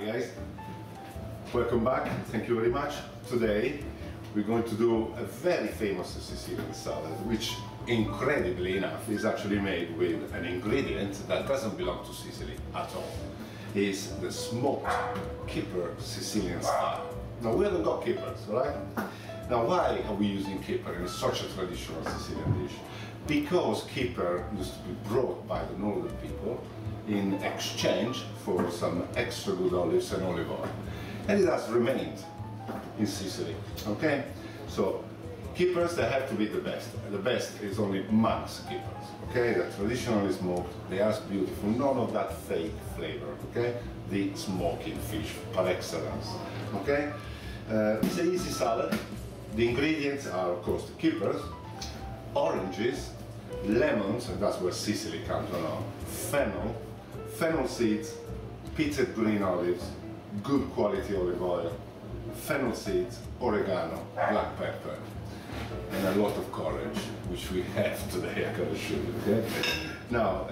Hi guys, welcome back, thank you very much. Today we're going to do a very famous Sicilian salad, which incredibly enough is actually made with an ingredient that doesn't belong to Sicily at all. It's the smoked kipper Sicilian style. Now we haven't got kippers, right? Now why are we using kipper in such a traditional Sicilian dish? Because kipper used to be brought by the northern people in exchange for some extra good olives and olive oil, and it has remained in Sicily. Okay, so kippers, they have to be the best. The best is only Manx kippers. Okay, they're traditionally smoked. They are beautiful. None of that fake flavor. Okay, the smoking fish par excellence. Okay, it's an easy salad. The ingredients are, of course, the kippers, oranges, lemons, and that's where Sicily comes along, fennel seeds, pitted green olives, good quality olive oil, fennel seeds, oregano, black pepper, and a lot of courage, which we have today, I gotta show you, okay? Now,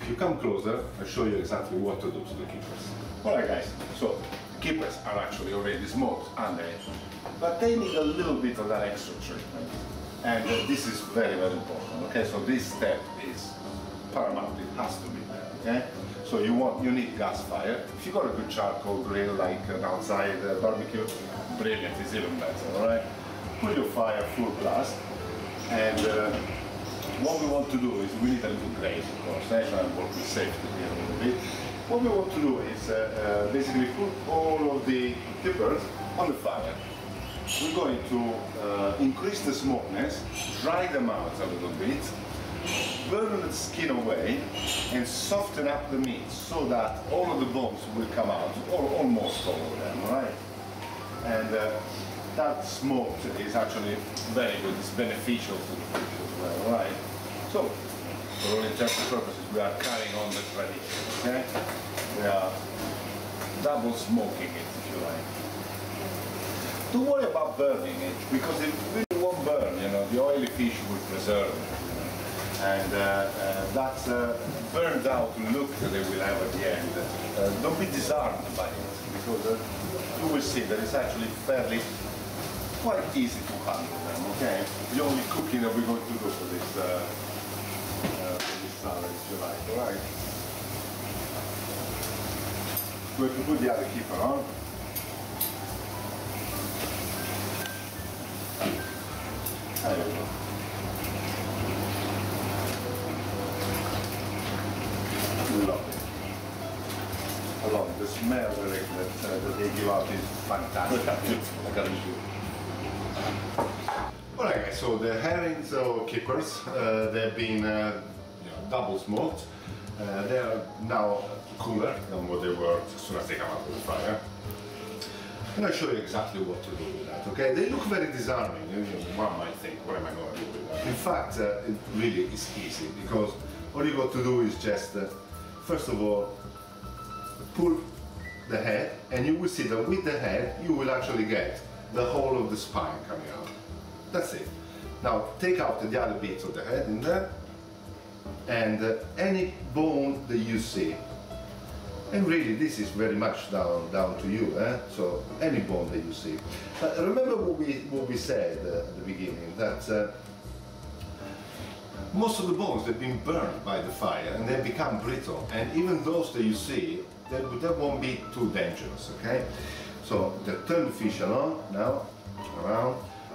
if you come closer, I'll show you exactly what to do to the kippers. Alright guys, so kippers are actually already smoked, aren't they? But they need a little bit of that extra treatment. And this is very, very important, okay? So this step is paramount, it has to be there, okay? So you need gas fire. If you got a good charcoal grill, like an outside barbecue, brilliant, it's even better, alright? Put your fire full blast, and what we want to do is, we need a little graze, of course, try and work with safety here a little bit. What we want to do is basically put all of the kippers on the fire. We're going to increase the smokiness, dry them out a little bit, burn the skin away, and soften up the meat so that all of the bones will come out, or almost all of them, right? And that smoked is actually very good, it's beneficial to the fish as well, right? So, for all intents and purposes, we are carrying on the tradition, okay? We are double smoking it, if you like. Don't worry about burning it, because it really won't burn, you know, the oily fish will preserve it. And that burned out look that they will have at the end. Don't be disarmed by it, because you will see that it's actually fairly quite easy to handle them, okay? The only cooking that we're going to do for this salad, if you like, alright? We're going to put the other kipper on. There you go. Lovely. I love it. The smell that they give out is fantastic. I gotta do. Alright guys, so the herrings or kippers, they've been double smoked. They are now cooler than what they were as soon as they come out of the fire. And I'll show you exactly what to do with that, okay? They look very disarming. One might think, what am I going to do with that? In fact, it really is easy, because all you got to do is just, first of all, pull the head, and you will see that with the head, you will actually get the whole of the spine coming out. That's it. Now, take out the other bits of the head in there, and any bone that you see. And really, this is very much down to you, eh? So any bone that you see. But remember what we said at the beginning, that most of the bones, they've been burned by the fire and they become brittle. And even those that you see, they won't be too dangerous, okay? So turn the fish around now,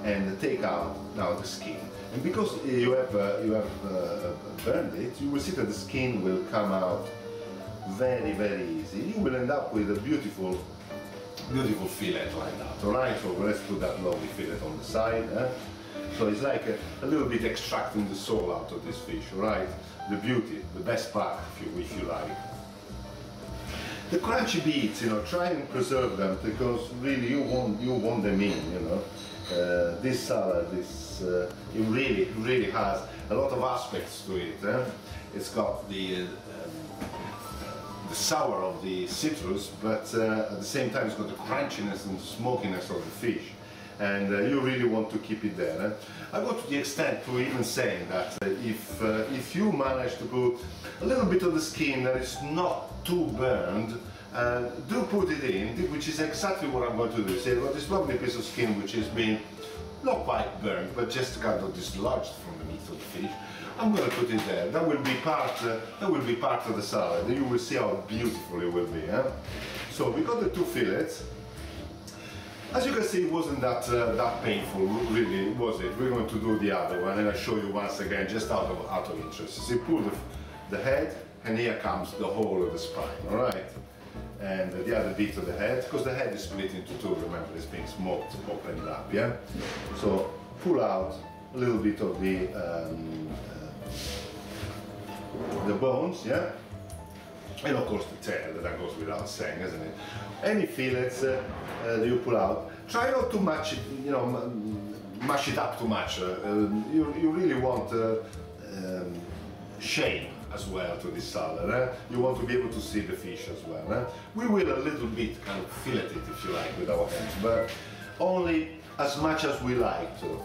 and take out now the skin. And because you have burned it, you will see that the skin will come out very, very easy. You will end up with a beautiful fillet like that, alright? So let's put that lovely fillet on the side. So it's like a little bit extracting the soul out of this fish, alright? The beauty, the best part, if you like. The crunchy bits, you know, try and preserve them, because really you want them in, you know. This salad is, it really has a lot of aspects to it. It's got the sour of the citrus, but at the same time it's got the crunchiness and the smokiness of the fish, and you really want to keep it there. I go to the extent to even saying that if you manage to put a little bit of the skin that is not too burned, do put it in, which is exactly what I'm going to do. See, I've got this lovely piece of skin which has been not quite burnt, but just kind of dislodged from the meat of the fish. I'm going to put it there. That will be part of the salad. You will see how beautiful it will be. So we got the 2 fillets. As you can see, it wasn't that painful, really, was it? We're going to do the other one, and I'll show you once again, just out of interest. So you pull the head, and here comes the whole of the spine, all right? And the other bit of the head, because the head is split into 2, remember, it's being smoked, opened up, yeah? So pull out a little bit of the bones, yeah? And of course the tail, that goes without saying, isn't it? Any fillets that you pull out, try not to mash it up too much. You really want shape as well to this salad. You want to be able to see the fish as well. We will a little bit kind of fillet it, if you like, with our hands, but only as much as we like to.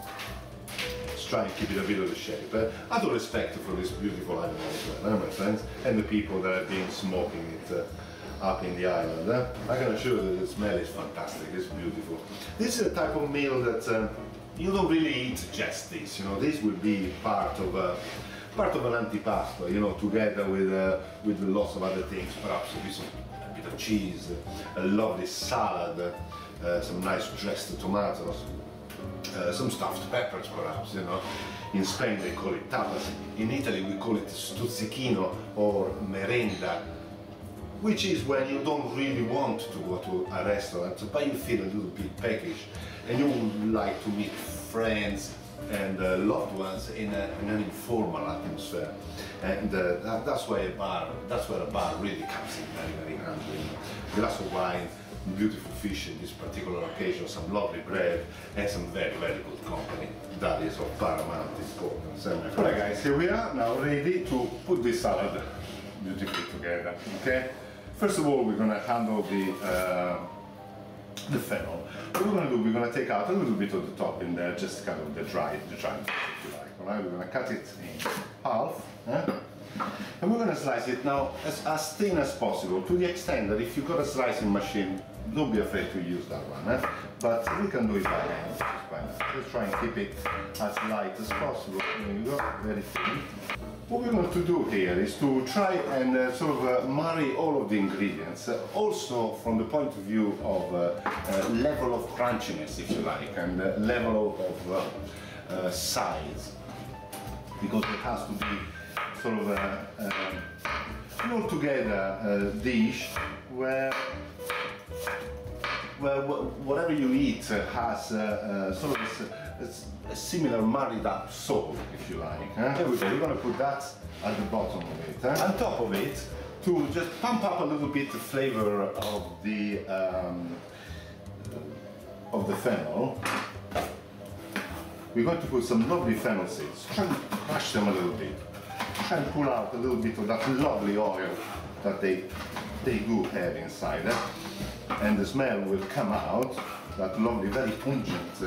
Let's try and keep it a bit of the shape. Out of respect for this beautiful animal as well, my friends, and the people that have been smoking it up in the island. I can assure you that the smell is fantastic, it's beautiful. This is a type of meal that you don't really eat just this, you know, this will be part of an antipasto, you know, together with lots of other things, perhaps a bit of cheese, a lovely salad, some nice dressed tomatoes, some stuffed peppers perhaps, you know. In Spain they call it tapas, in Italy we call it stuzzichino or merenda, which is when you don't really want to go to a restaurant, but you feel a little bit peckish and you would like to meet friends and loved ones in an informal atmosphere. And that's where a bar really comes in very, very handy. A glass of wine, beautiful fish in this particular occasion, some lovely bread, and some very, very good company. That is of paramount importance. Alright guys, here we are now ready to put this salad beautifully together. Okay. First of all, we're going to handle the fennel. What we're going to do, we're going to take out a little bit of the top in there, just kind of the dry bit, if you like. All right, we're going to cut it in half, and we're going to slice it now as thin as possible, to the extent that if you've got a slicing machine, don't be afraid to use that one. But we can do it by hand. Let's try and keep it as light as possible. There you go, very thin. What we're going to do here is to try and sort of marry all of the ingredients, also from the point of view of level of crunchiness, if you like, and level of size, because it has to be sort of an all-together dish where whatever you eat has sort of a similar married up soul, if you like. There we go. We're going to put that at the bottom of it. On top of it, to just pump up a little bit the flavor of the fennel, we're going to put some lovely fennel seeds. Try and crush them a little bit. Try and pull out a little bit of that lovely oil that they do have inside. And the smell will come out, that lovely, very pungent.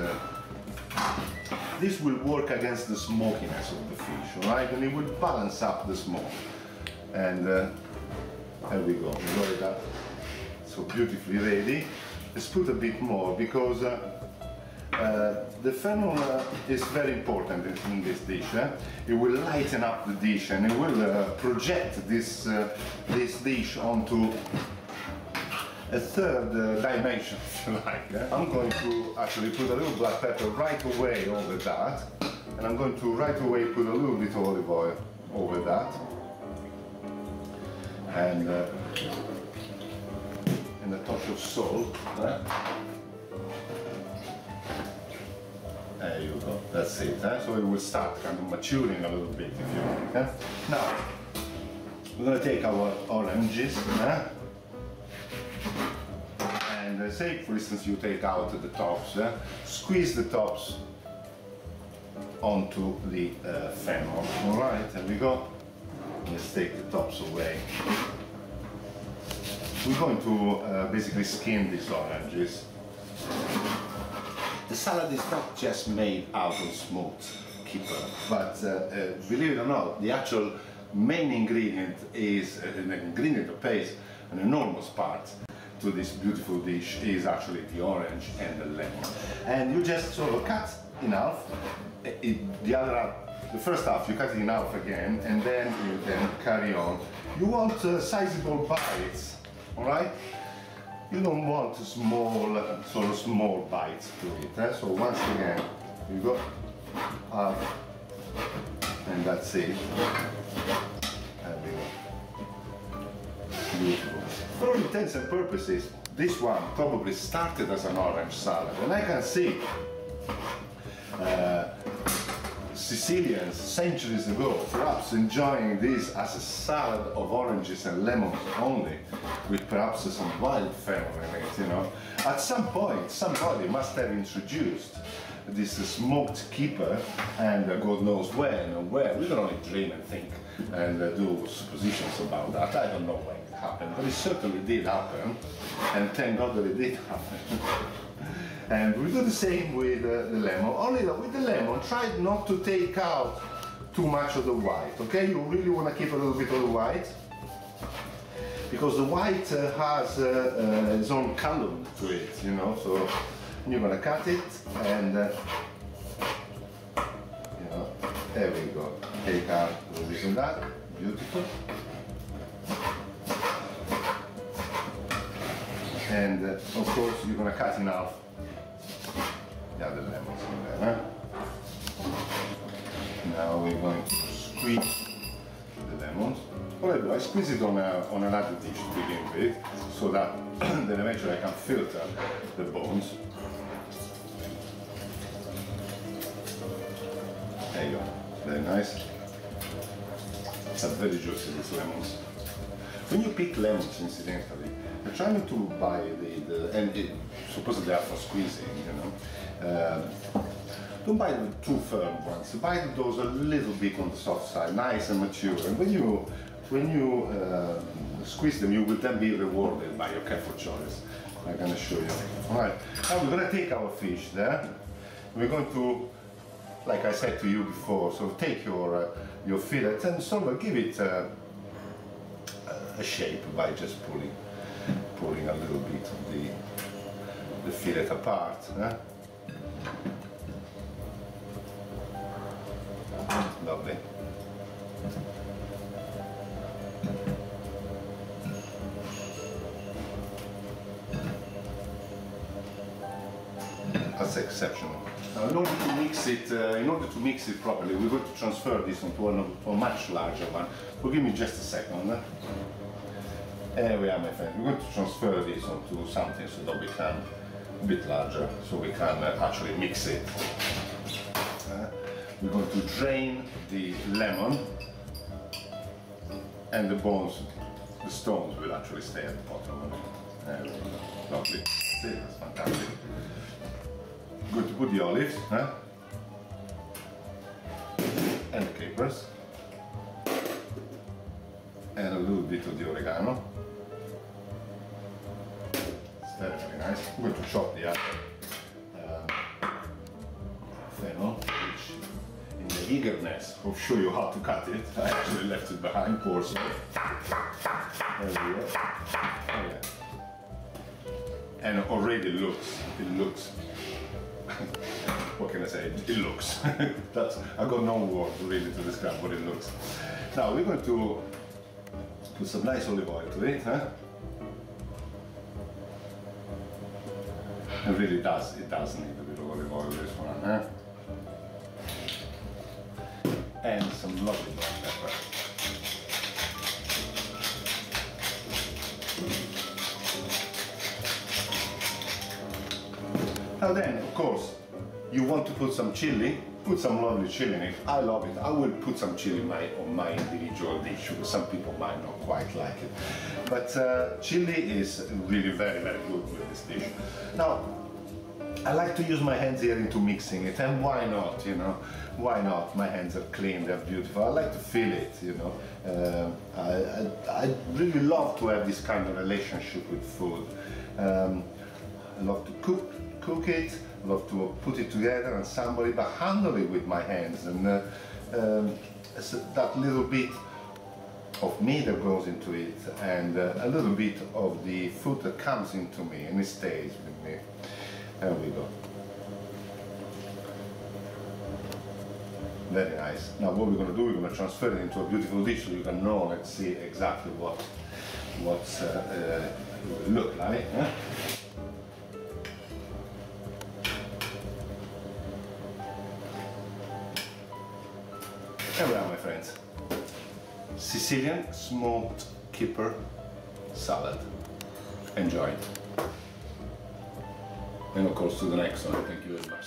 This will work against the smokiness of the fish, all right? And it will balance up the smoke. And there we go. We got that so beautifully ready. Let's put a bit more, because the fennel is very important in this dish. It will lighten up the dish, and it will project this dish onto a third dimension, if you like. I'm going to actually put a little black pepper right away over that, and I'm going to right away put a little bit of olive oil over that, and a touch of salt. There you go, that's it. So it will start kind of maturing a little bit, if you like. Now, we're going to take our oranges, and say, for instance, you take out the tops, squeeze the tops onto the fennel. All right, there we go. Let's take the tops away. We're going to basically skin these oranges. The salad is not just made out of smoked kipper, but believe it or not, the actual main ingredient is an ingredient of paste an enormous part to this beautiful dish is actually the orange and the lemon. And you just sort of cut in half. The first half you cut it in half again, and then you then carry on. You want sizable bites, all right? You don't want small, sort of small bites to it. So once again, you go half, and that's it. And we go. Beautiful. For all intents and purposes, this one probably started as an orange salad, and I can see Sicilians centuries ago perhaps enjoying this as a salad of oranges and lemons only, with perhaps some wild fennel in it, you know. At some point, somebody must have introduced this smoked kipper, and God knows when and where. We can only dream and think and do suppositions about that. I don't know when it happened, but it certainly did happen, and thank God that it did happen. And we do the same with the lemon, only that with the lemon, try not to take out too much of the white, okay? You really want to keep a little bit of the white, because the white has its own color to it, you know, so you're going to cut it, and, you know, there we go. Take out a little bit of that, beautiful. And, of course, you're going to cut in half the other lemons in there. Now we're going to squeeze the lemons. What I do, I squeeze it on another dish to begin with, so that then eventually I can filter the bones. There you go, very nice. It's very juicy, these lemons. When you pick lemons, incidentally, you're trying to buy supposedly they are for squeezing, you know. Don't buy the too firm ones. Buy those a little bit on the soft side, nice and mature. And when you squeeze them, you will then be rewarded by your careful choice. I'm going to show you. All right. Now we're going to take our fish there. We're going to, like I said to you before, so take your fillet and sort of give it a shape by just pulling a little bit of the fillet apart. Lovely. That's exceptional. Now, in order to mix it properly, we're going to transfer this onto a much larger one. Forgive me just a second. There we are, my friend. We're going to transfer this onto something so that we can a bit larger, so we can actually mix it. We're going to drain the lemon, and the bones, the stones will actually stay at the bottom of it. There we go. Lovely. See, that's fantastic. Going to put the olives, and the capers, and a little bit of the oregano. It's very, very nice. I'm going to chop the other fennel, which in the eagerness of show you how to cut it, I actually left it behind, poor soul. There we go. Oh, yeah. And already it looks what can I say? It looks. That's, I got no words really to describe what it looks. Now we're going to put some nice olive oil to it. It really does. It does need a bit of olive oil, this one. And some lovely black pepper. Now then, of course, you want to put some chili, put some lovely chili in it. I love it. I will put some chili on my individual dish, because some people might not quite like it. But chili is really very, very good with this dish. Now, I like to use my hands here into mixing it, and why not, you know? Why not? My hands are clean, they're beautiful. I like to feel it, you know. I really love to have this kind of relationship with food. I love to cook it, I love to put it together and somebody, but handle it with my hands, and that little bit of meat that goes into it, and a little bit of the food that comes into me and it stays with me. There we go. Very nice. Now what we're going to do, we're going to transfer it into a beautiful dish so you can know and see exactly what it will look like. Here we are, my friends. Sicilian Smoked Kipper Salad. Enjoy. And of course to the next one. Thank you very much.